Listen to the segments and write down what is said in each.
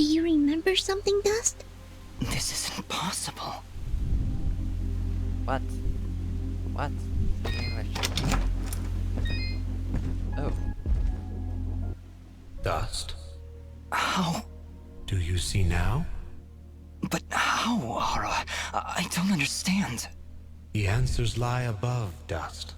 Do you remember something, Dust? This isn't possible. What? What? English. Oh. Dust, How? do you see now? But how, Ara? I don't understand. The answers lie above, Dust.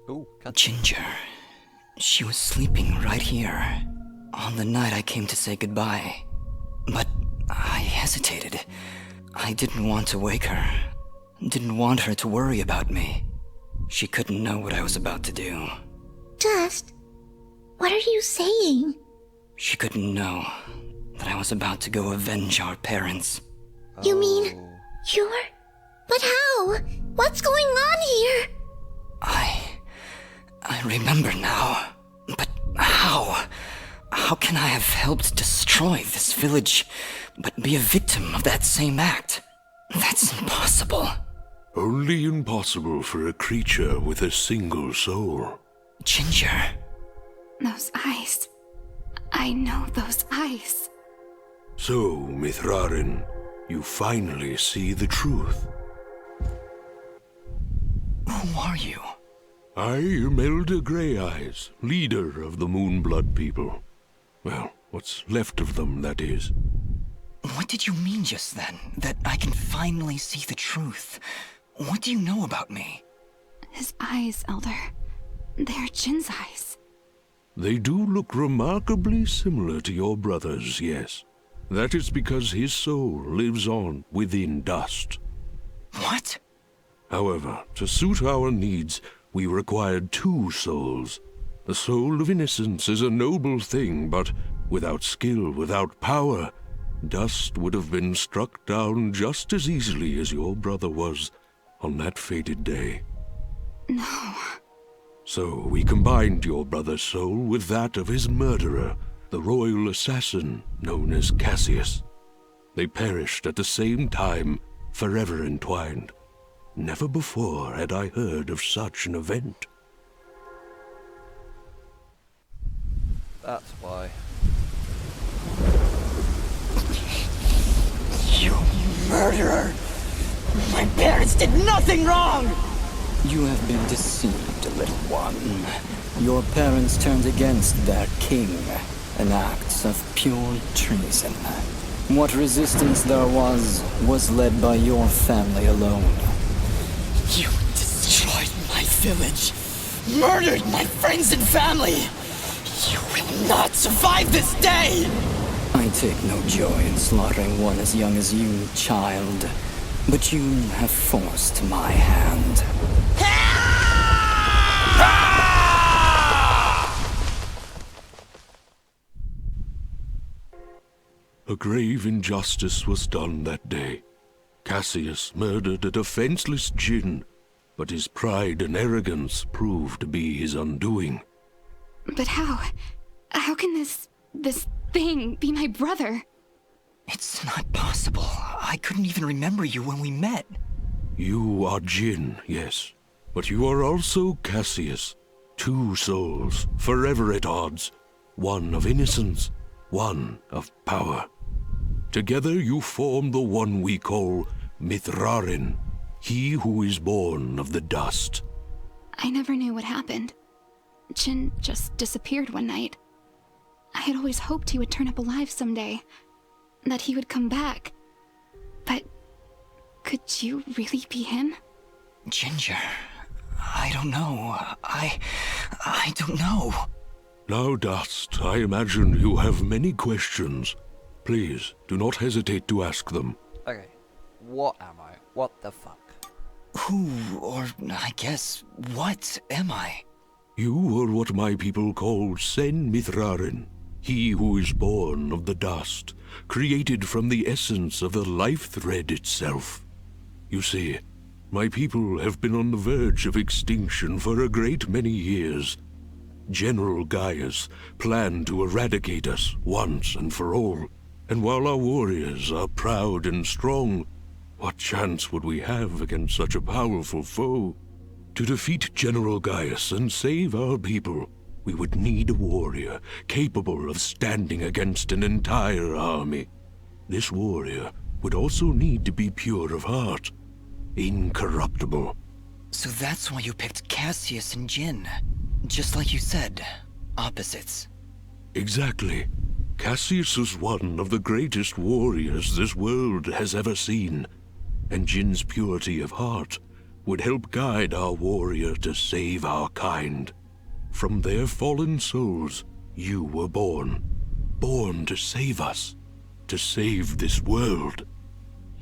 Ooh, cut. Ginger. She was sleeping right here, on the night I came to say goodbye. But I hesitated. I didn't want to wake her. Didn't want her to worry about me. She couldn't know what I was about to do. Dust, what are you saying? She couldn't know that I was about to go avenge our parents. You mean you're... But how? What's going on here? I remember now. But how? How can I have helped destroy this village, but be a victim of that same act? That's impossible. Only impossible for a creature with a single soul. Ginger. Those eyes. I know those eyes. So, Mithrarin, you finally see the truth. Who are you? I am Elder Grey Eyes, leader of the Moonblood people. Well, what's left of them, that is. What did you mean just then? That I can finally see the truth? What do you know about me? His eyes, Elder. They're Jin's eyes. They do look remarkably similar to your brother's, yes. That is because his soul lives on within Dust. What? However, to suit our needs, we required two souls. The soul of innocence is a noble thing, but without skill, without power, Dust would have been struck down just as easily as your brother was on that fated day. No. So we combined your brother's soul with that of his murderer, the royal assassin known as Cassius. They perished at the same time, forever entwined. Never before had I heard of such an event. That's why. You murderer! My parents did nothing wrong! You have been deceived, little one. Your parents turned against their king, an act of pure treason. What resistance there was led by your family alone. You destroyed my village, murdered my friends and family. You will not survive this day! I take no joy in slaughtering one as young as you, child. But you have forced my hand. A grave injustice was done that day. Cassius murdered a defenseless Jinn, but his pride and arrogance proved to be his undoing. But how? How can this thing be my brother? It's not possible. I couldn't even remember you when we met. You are Jinn, yes, but you are also Cassius. Two souls, forever at odds. One of innocence, one of power. Together you form the one we call Mithrarin, he who is born of the dust. I never knew what happened. Jin just disappeared one night. I had always hoped he would turn up alive someday. That he would come back. But could you really be him? Ginger, I don't know. I don't know. Now, Dust, I imagine you have many questions. Please, do not hesitate to ask them. Okay. What am I? What the fuck? Who, or I guess, what am I? You are what my people call Sen Mithrarin, he who is born of the dust, created from the essence of the life thread itself. You see, my people have been on the verge of extinction for a great many years. General Gaius planned to eradicate us once and for all, and while our warriors are proud and strong, What chance would we have against such a powerful foe? To defeat General Gaius and save our people, we would need a warrior capable of standing against an entire army. This warrior would also need to be pure of heart, incorruptible. So that's why you picked Cassius and Jin. Just like you said, opposites. Exactly. Cassius is one of the greatest warriors this world has ever seen, and Jin's purity of heart would help guide our warrior to save our kind. From their fallen souls, you were born. Born to save us. To save this world.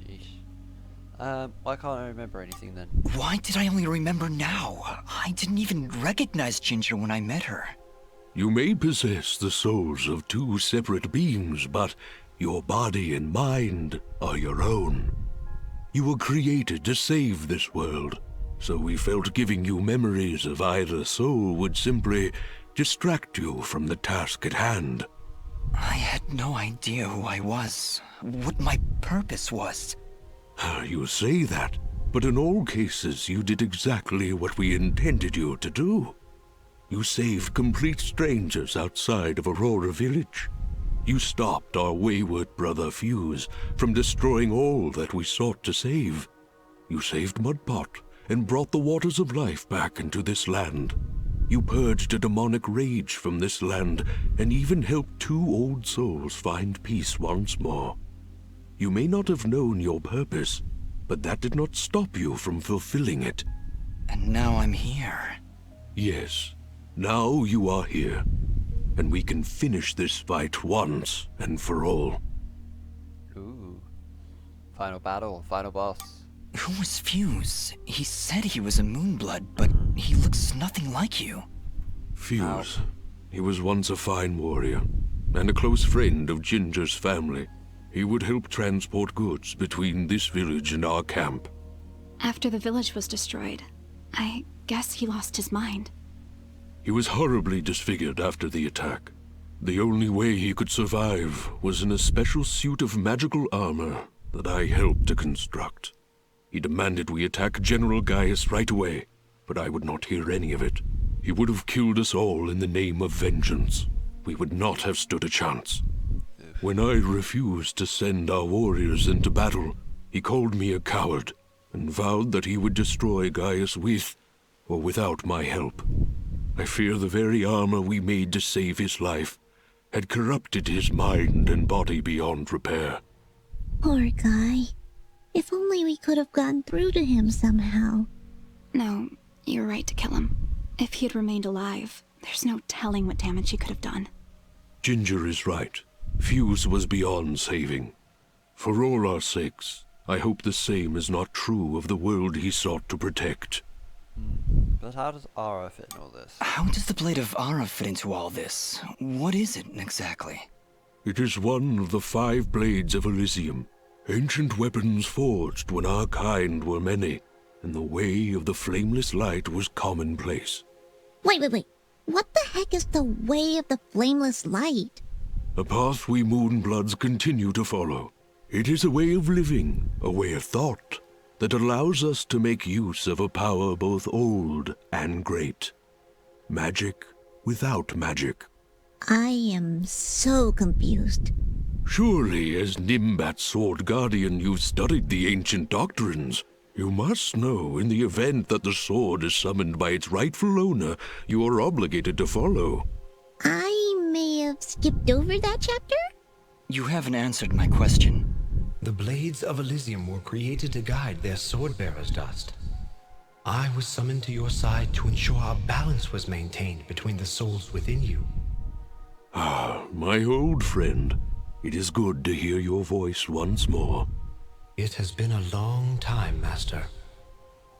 Sheesh. Why can't I remember anything then? Why did I only remember now? I didn't even recognize Ginger when I met her. You may possess the souls of two separate beings, but your body and mind are your own. You were created to save this world, so we felt giving you memories of either soul would simply distract you from the task at hand. I had no idea who I was, what my purpose was. You say that, but in all cases you did exactly what we intended you to do. You saved complete strangers outside of Aurora Village. You stopped our wayward brother Fuse from destroying all that we sought to save. You saved Mudpot and brought the waters of life back into this land. You purged a demonic rage from this land and even helped two old souls find peace once more. You may not have known your purpose, but that did not stop you from fulfilling it. And now I'm here. Yes, now you are here, and we can finish this fight once and for all. Ooh. Final battle, final boss. Who was Fuse? He said he was a Moonblood, but he looks nothing like you. Fuse. He was once a fine warrior, and a close friend of Ginger's family. He would help transport goods between this village and our camp. After the village was destroyed, I guess he lost his mind. He was horribly disfigured after the attack. The only way he could survive was in a special suit of magical armor that I helped to construct. He demanded we attack General Gaius right away, but I would not hear any of it. He would have killed us all in the name of vengeance. We would not have stood a chance. When I refused to send our warriors into battle, he called me a coward and vowed that he would destroy Gaius with or without my help. I fear the very armor we made to save his life had corrupted his mind and body beyond repair. Poor guy. If only we could have gone through to him somehow. No, you're right to kill him. If he had remained alive, there's no telling what damage he could have done. Ginger is right. Fuse was beyond saving. For all our sakes, I hope the same is not true of the world he sought to protect. But how does Ara fit in all this? How does the Blade of Ara fit into all this? What is it, exactly? It is one of the 5 blades of Elysium, ancient weapons forged when our kind were many, and the way of the flameless light was commonplace. Wait. What the heck is the way of the flameless light? A path we Moonbloods continue to follow. It is a way of living, a way of thought, that allows us to make use of a power both old and great. Magic without magic. I am so confused. Surely, as Nimbat's Sword Guardian, you've studied the ancient doctrines. You must know, in the event that the sword is summoned by its rightful owner, you are obligated to follow. I may have skipped over that chapter? You haven't answered my question. The blades of Elysium were created to guide their sword-bearers, Dust. I was summoned to your side to ensure a balance was maintained between the souls within you. Ah, my old friend. It is good to hear your voice once more. It has been a long time, Master.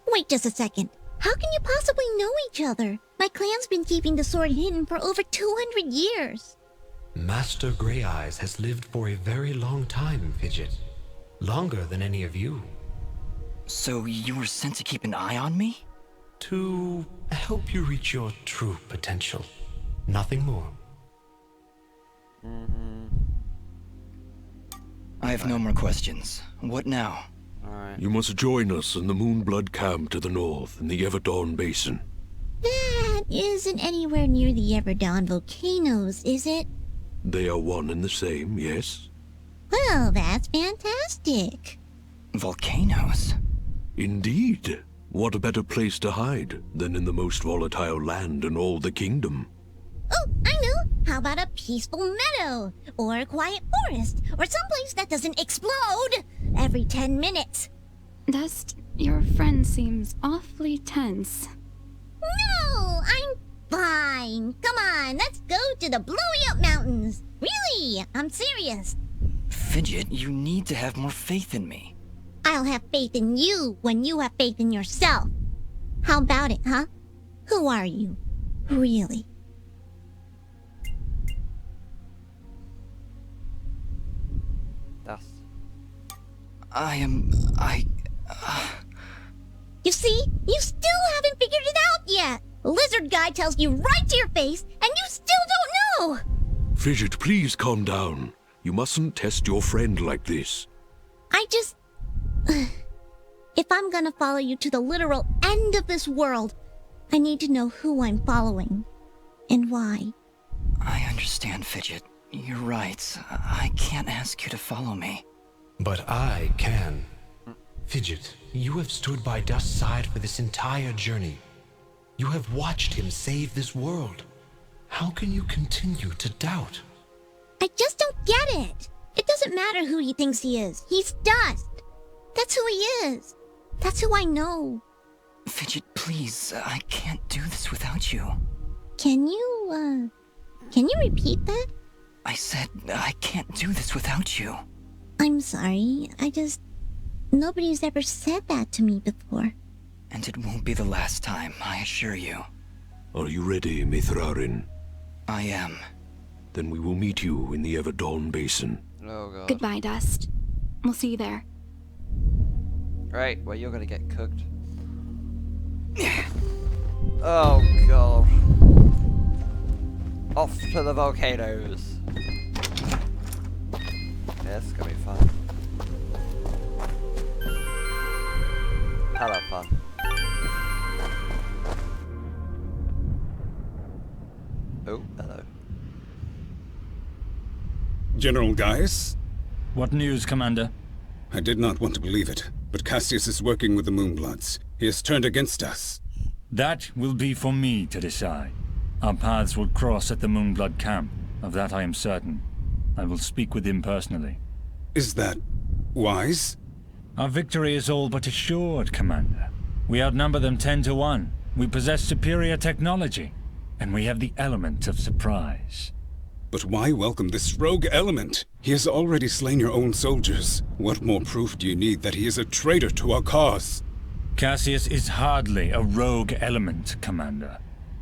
Wait just a second. How can you possibly know each other? My clan's been keeping the sword hidden for over 200 years. Master Grey Eyes has lived for a very long time, Fidget. Longer than any of you. So you were sent to keep an eye on me? To help you reach your true potential. Nothing more. I have no more questions. What now? Alright. You must join us in the Moonblood camp to the north in the Everdawn Basin. That isn't anywhere near the Everdawn volcanoes, is it? They are one and the same, yes? Well, that's fantastic. Volcanoes? Indeed. What a better place to hide than in the most volatile land in all the kingdom? Oh, I know. How about a peaceful meadow? Or a quiet forest? Or someplace that doesn't explode every 10 minutes? Dust, your friend seems awfully tense. No, I'm fine. Come on, let's go to the blowy up mountains. Really, I'm serious. Fidget, you need to have more faith in me. I'll have faith in you when you have faith in yourself. How about it, huh? Who are you? Really? That's... You see, you still haven't figured it out yet. Lizard guy tells you right to your face, and you still don't know. Fidget, please calm down. You mustn't test your friend like this. I just... If I'm gonna follow you to the literal end of this world, I need to know who I'm following. And why. I understand, Fidget. You're right. I can't ask you to follow me. But I can. Fidget, you have stood by Dust's side for this entire journey. You have watched him save this world. How can you continue to doubt? I just don't get it. It doesn't matter who he thinks he is. He's Dust. That's who he is. That's who I know. Fidget, please. I can't do this without you. Can you repeat that? I said I can't do this without you. I'm sorry. Nobody's ever said that to me before. And it won't be the last time, I assure you. Are you ready, Mithrarin? I am. Then we will meet you in the Everdawn Basin. Oh god. Goodbye, Dust. We'll see you there. Right, well you're gonna get cooked. Oh god. Off to the volcanoes. Yeah, this is gonna be fun. Hella fun. Oh, hello. General Gaius? What news, Commander? I did not want to believe it, but Cassius is working with the Moonbloods. He has turned against us. That will be for me to decide. Our paths will cross at the Moonblood camp. Of that I am certain. I will speak with him personally. Is that wise? Our victory is all but assured, Commander. We outnumber them 10 to 1. We possess superior technology. And we have the element of surprise. But why welcome this rogue element? He has already slain your own soldiers. What more proof do you need that he is a traitor to our cause? Cassius is hardly a rogue element, Commander.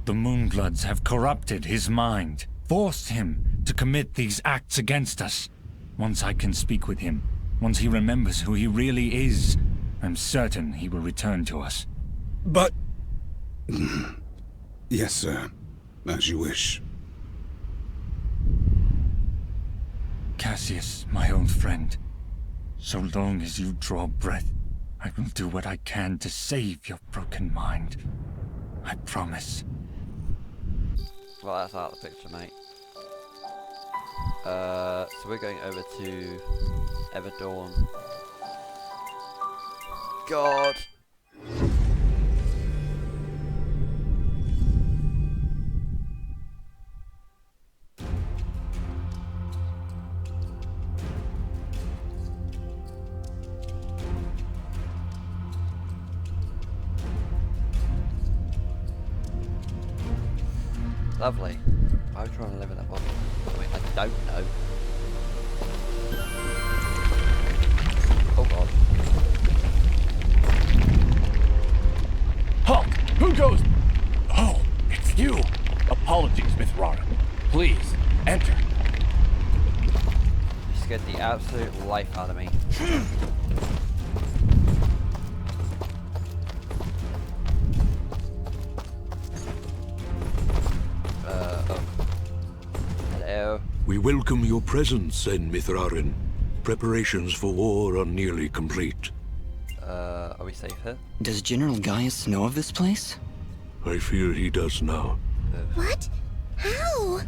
The Moonbloods have corrupted his mind, forced him to commit these acts against us. Once I can speak with him, once he remembers who he really is, I'm certain he will return to us. But... Yes, sir. As you wish. Cassius, my own friend, so long as you draw breath, I will do what I can to save your broken mind. I promise. Well, that's out of the picture, mate. So we're going over to Everdawn. God! Lovely. I'm trying to live in that body. Wait, I don't know. Oh god. Hulk, who goes? Oh, it's you. Apologies, Mithrarin. Please, enter. You scared the absolute life out of me. Hello. We welcome your presence, Sen Mithrarin. Preparations for war are nearly complete. Are we safe here? Does General Gaius know of this place? I fear he does now. What? How?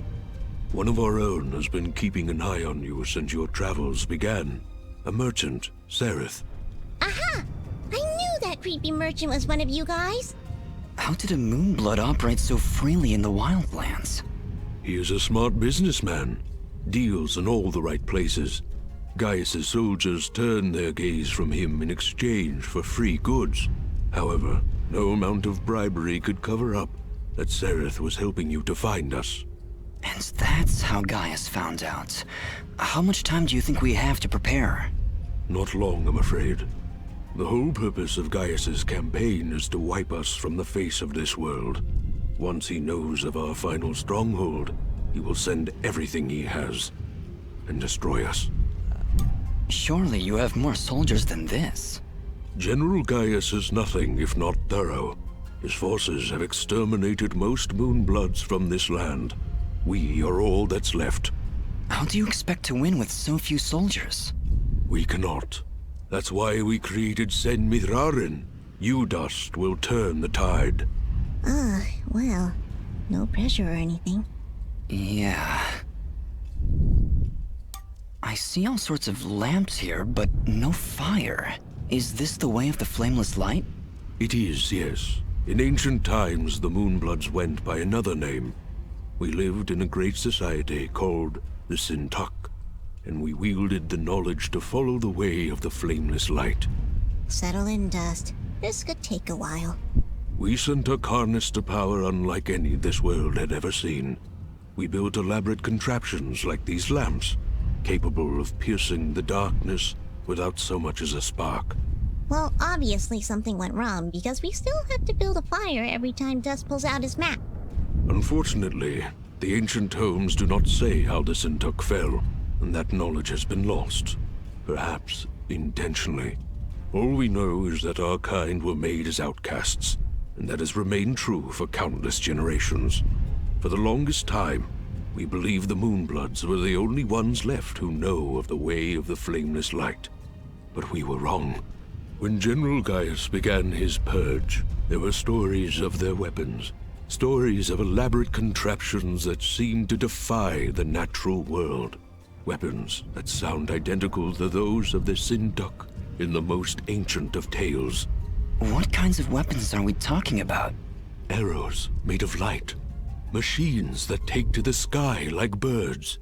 One of our own has been keeping an eye on you since your travels began. A merchant, Sereth. Aha! I knew that creepy merchant was one of you guys. How did a Moonblood operate so freely in the wildlands? He is a smart businessman. Deals in all the right places. Gaius' soldiers turn their gaze from him in exchange for free goods. However, no amount of bribery could cover up that Sereth was helping you to find us. And that's how Gaius found out. How much time do you think we have to prepare? Not long, I'm afraid. The whole purpose of Gaius' campaign is to wipe us from the face of this world. Once he knows of our final stronghold, he will send everything he has and destroy us. Surely you have more soldiers than this. General Gaius is nothing if not thorough. His forces have exterminated most Moonbloods from this land. We are all that's left. How do you expect to win with so few soldiers? We cannot. That's why we created Sen Mithrarin. You dust will turn the tide. Well, no pressure or anything. Yeah. I see all sorts of lamps here, but no fire. Is this the way of the flameless light? It is, yes. In ancient times, the Moonbloods went by another name. We lived in a great society called the Sintuck, and we wielded the knowledge to follow the way of the flameless light. Settle in, Dust. This could take a while. We Sintuck harnessed a power unlike any this world had ever seen. We built elaborate contraptions like these lamps, capable of piercing the darkness without so much as a spark. Well, obviously something went wrong, because we still have to build a fire every time Dust pulls out his map. Unfortunately, the ancient tomes do not say how the Sintuck fell, and that knowledge has been lost. Perhaps intentionally. All we know is that our kind were made as outcasts, and that has remained true for countless generations. For the longest time, we believed the Moonbloods were the only ones left who know of the way of the flameless light. But we were wrong. When General Gaius began his purge, there were stories of their weapons, stories of elaborate contraptions that seemed to defy the natural world. Weapons that sound identical to those of the Sintuck in the most ancient of tales. What kinds of weapons are we talking about? Arrows made of light. Machines that take to the sky like birds.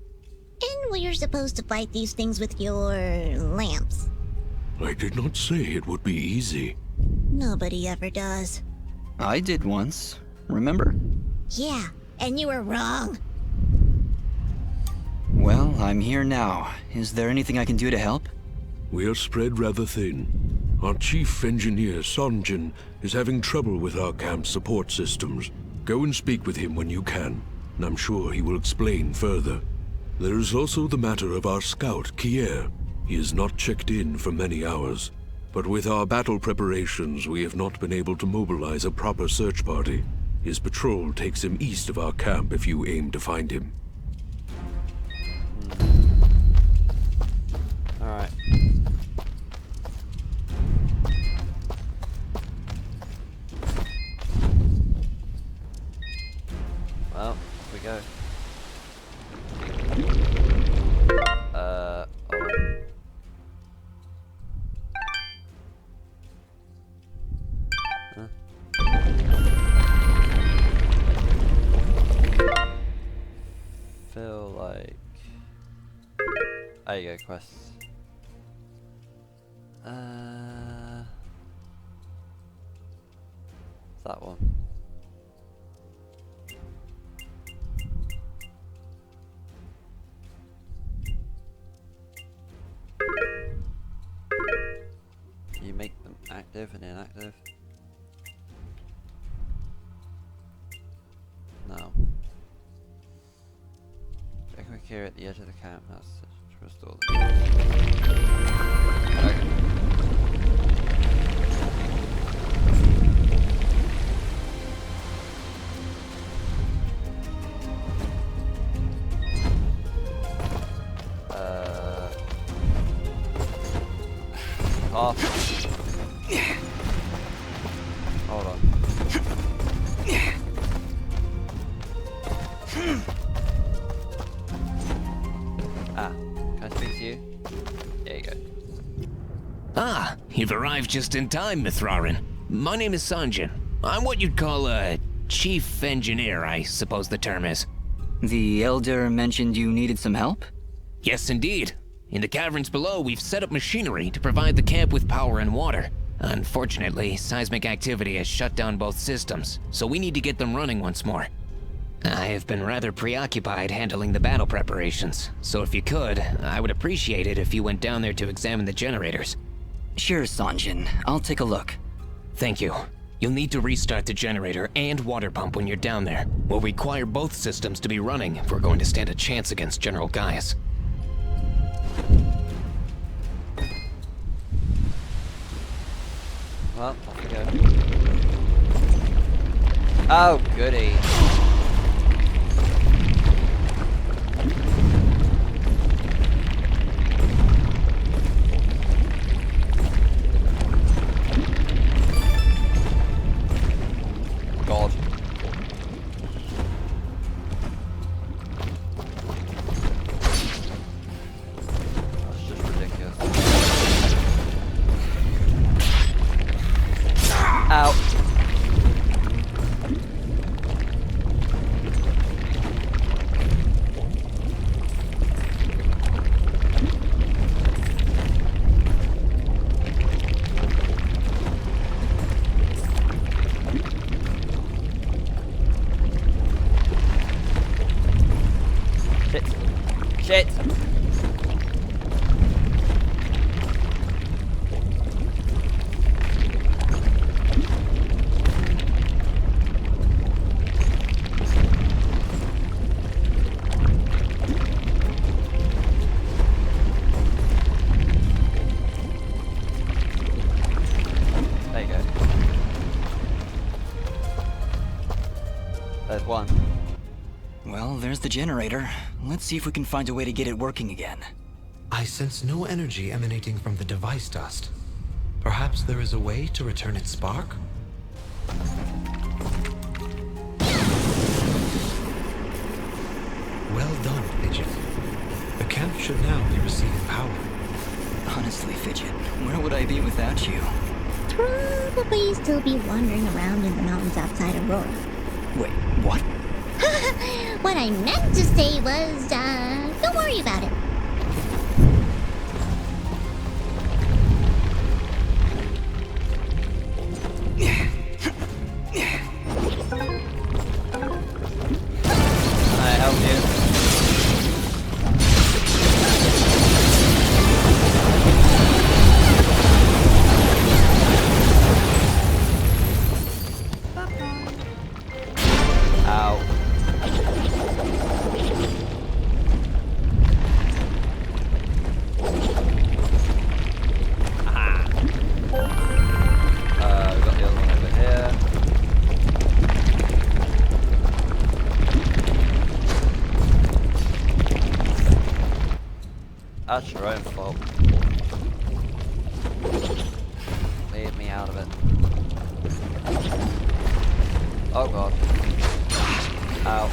And we're supposed to fight these things with your lamps. I did not say it would be easy. Nobody ever does. I did once, remember? Yeah, and you were wrong. Well, I'm here now. Is there anything I can do to help? We are spread rather thin. Our chief engineer, Sonjin, is having trouble with our camp's support systems. Go and speak with him when you can, and I'm sure he will explain further. There is also the matter of our scout, Kier. He has not checked in for many hours, but with our battle preparations, we have not been able to mobilize a proper search party. His patrol takes him east of our camp if you aim to find him. Alright. Well, here we go. Oh. Huh? Feel like... There you go, quests. That one. You make them active and inactive? No. Check quick here at the edge of the camp. That's to restore the okay. Off. Ah, you've arrived just in time, Mithrarin. My name is Sanjin. I'm what you'd call a chief engineer, I suppose the term is. The Elder mentioned you needed some help? Yes, indeed. In the caverns below, we've set up machinery to provide the camp with power and water. Unfortunately, seismic activity has shut down both systems, so we need to get them running once more. I have been rather preoccupied handling the battle preparations, so if you could, I would appreciate it if you went down there to examine the generators. Sure, Sanjin. I'll take a look. Thank you. You'll need to restart the generator and water pump when you're down there. We'll require both systems to be running if we're going to stand a chance against General Gaius. Well, off we go. Oh, goody. God. That's just ridiculous. Ow. Shit. There you go. There's one. Well, there's the generator. Let's see if we can find a way to get it working again. I sense no energy emanating from the device dust. Perhaps there is a way to return its spark? Well done, Fidget. The camp should now be receiving power. Honestly, Fidget, where would I be without you? Probably still be wandering around in the mountains outside Aurora. Wait, what? What I meant to say was, don't worry about it. Can I help you? Ow. We've got the other one over here. That's your own fault. Leave me out of it. Oh god. Ow.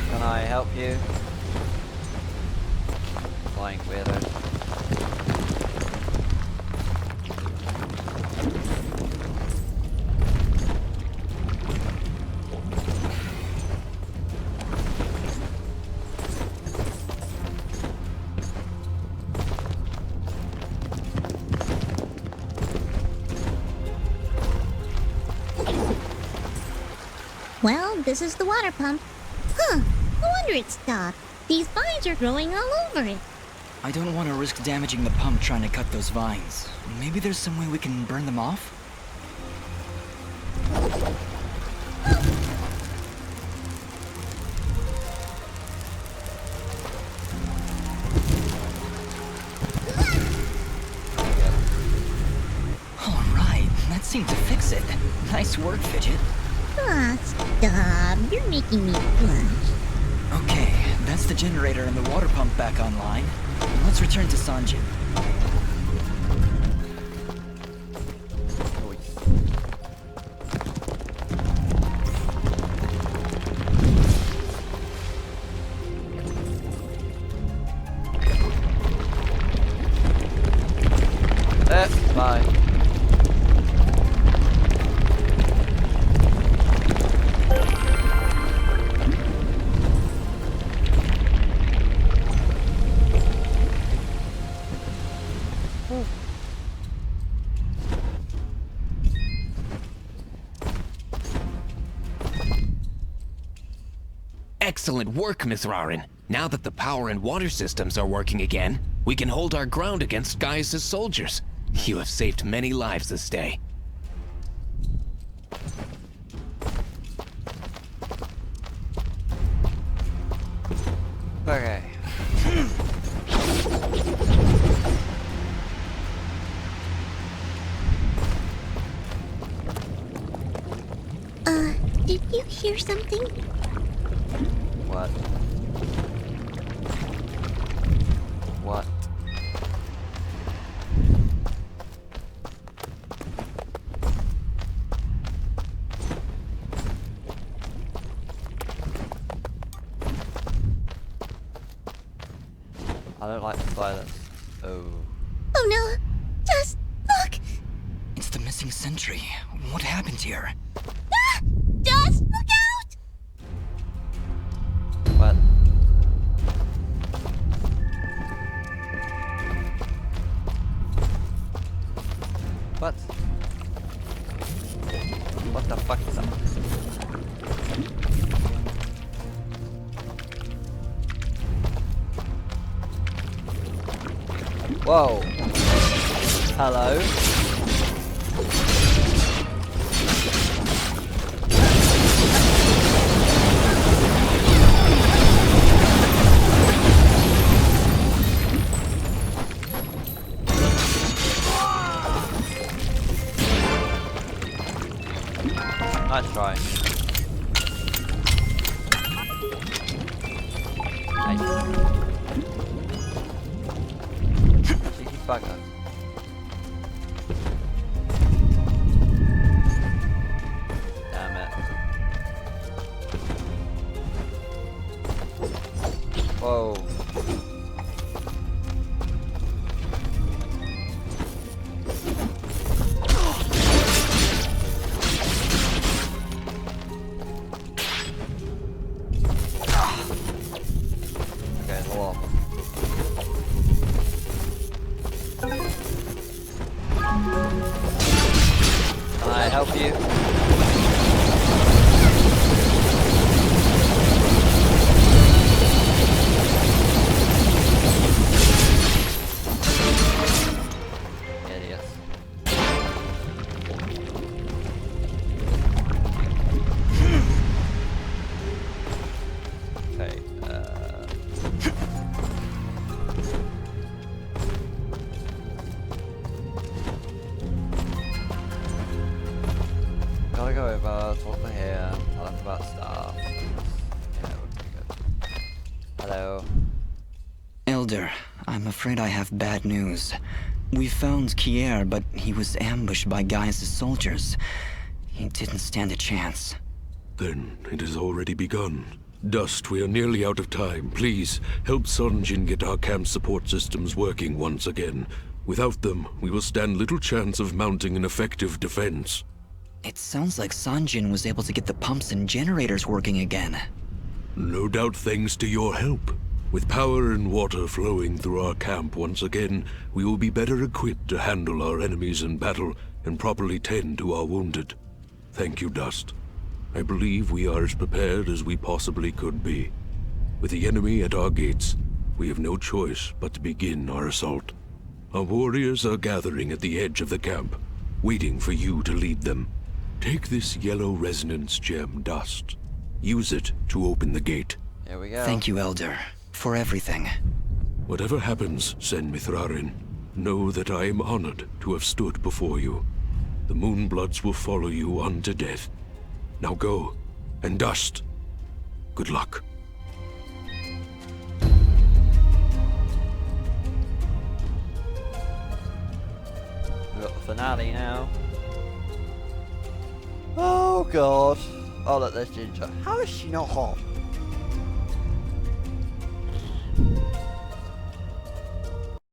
Can I help you? Flying weirdo. Well, this is the water pump. Huh, no wonder it stopped. These vines are growing all over it. I don't want to risk damaging the pump trying to cut those vines. Maybe there's some way we can burn them off? Alright, that seemed to fix it. Nice work, Fidget. Ah, stop. You're making me blush. Okay, that's the generator and the water pump back online. Let's return to Sanjin. Bye. Excellent work, Mithrarin. Now that the power and water systems are working again, we can hold our ground against Gaius' soldiers. You have saved many lives this day. Okay. Did you hear something? What? What? I don't like the silence. Oh. Oh no! Just look! It's the missing sentry. What happened here? Ah! Just look out! What? What? What the fuck is that? Whoa. Hello. Nice try. Nice. Cheeky bugger. Damn it. Whoa. Okay, hold on. Can I help you? Idiots. Okay, gotta go over, talk to him, tell him about stuff. Yeah, it would be good. Hello. Elder, I'm afraid I have bad news. We found Kier, but he was ambushed by Gaius' soldiers. He didn't stand a chance. Then it has already begun. Dust, we are nearly out of time. Please, help Sanjin get our camp support systems working once again. Without them, we will stand little chance of mounting an effective defense. It sounds like Sanjin was able to get the pumps and generators working again. No doubt thanks to your help. With power and water flowing through our camp once again, we will be better equipped to handle our enemies in battle and properly tend to our wounded. Thank you, Dust. I believe we are as prepared as we possibly could be. With the enemy at our gates, we have no choice but to begin our assault. Our warriors are gathering at the edge of the camp, waiting for you to lead them. Take this yellow resonance gem, Dust. Use it to open the gate. Here we go. Thank you, Elder, for everything. Whatever happens, Sen Mithrarin, know that I am honored to have stood before you. The Moonbloods will follow you unto death. Now go, and Dust, good luck. alley now. Oh god. Oh look, there's Ginger. How is she not hot?